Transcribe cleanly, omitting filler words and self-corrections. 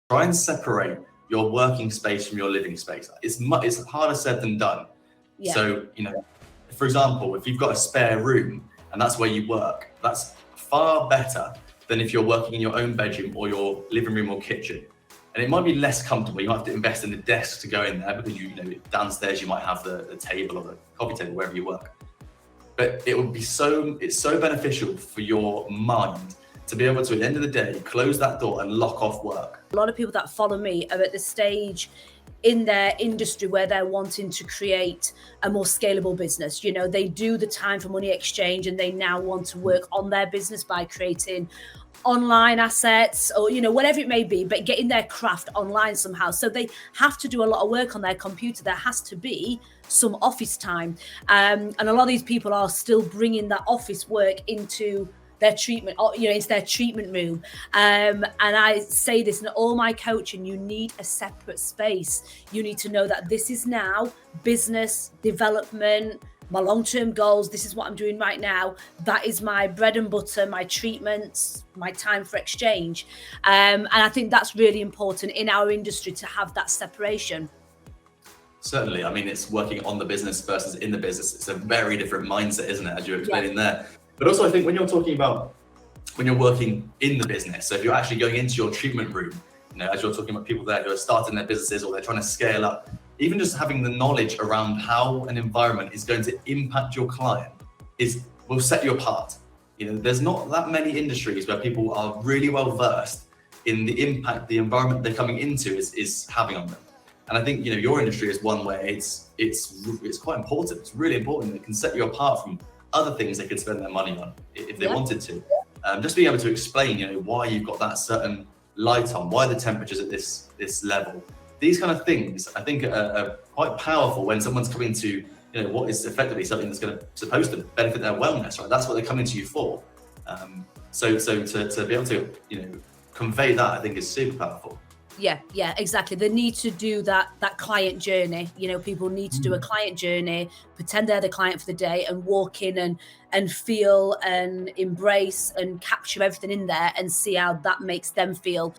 try and separate your working space from your living space. It's harder said than done. Yeah. So, for example, if you've got a spare room and that's where you work, that's far better than if you're working in your own bedroom or your living room or kitchen. And it might be less comfortable. You might have to invest in the desk to go in there because downstairs you might have the table or the coffee table wherever you work. But it's so beneficial for your mind to be able to, at the end of the day, close that door and lock off work. A lot of people that follow me are at the stage in their industry where they're wanting to create a more scalable business. They do the time for money exchange and they now want to work on their business by creating online assets or whatever it may be, but getting their craft online somehow. So they have to do a lot of work on their computer. There has to be some office time, and a lot of these people are still bringing that office work into their treatment, into their treatment room. And I say this in all my coaching, you need a separate space. You need to know that this is now business development, my long-term goals. This is what I'm doing right now. That is my bread and butter, my treatments, my time for exchange. And I think that's really important in our industry to have that separation. Certainly. I mean, it's working on the business versus in the business. It's a very different mindset, isn't it, as you're explaining there. But also, I think when you're talking about when you're working in the business, so if you're actually going into your treatment room, as you're talking about people there who are starting their businesses or they're trying to scale up, even just having the knowledge around how an environment is going to impact your client will set you apart. There's not that many industries where people are really well versed in the impact the environment they're coming into is having on them. And I think your industry is one where it's quite important. It's really important. It can set you apart from other things they could spend their money on if they wanted to. Just being able to explain, why you've got that certain light on, why the temperature's at this level. These kind of things, I think, are quite powerful when someone's coming to, what is effectively something that's supposed to benefit their wellness, right? That's what they're coming to you for. So to be able to, convey that, I think, is super powerful. Yeah, exactly. They need to do that client journey. People need to do a client journey, pretend they're the client for the day and walk in and feel and embrace and capture everything in there and see how that makes them feel.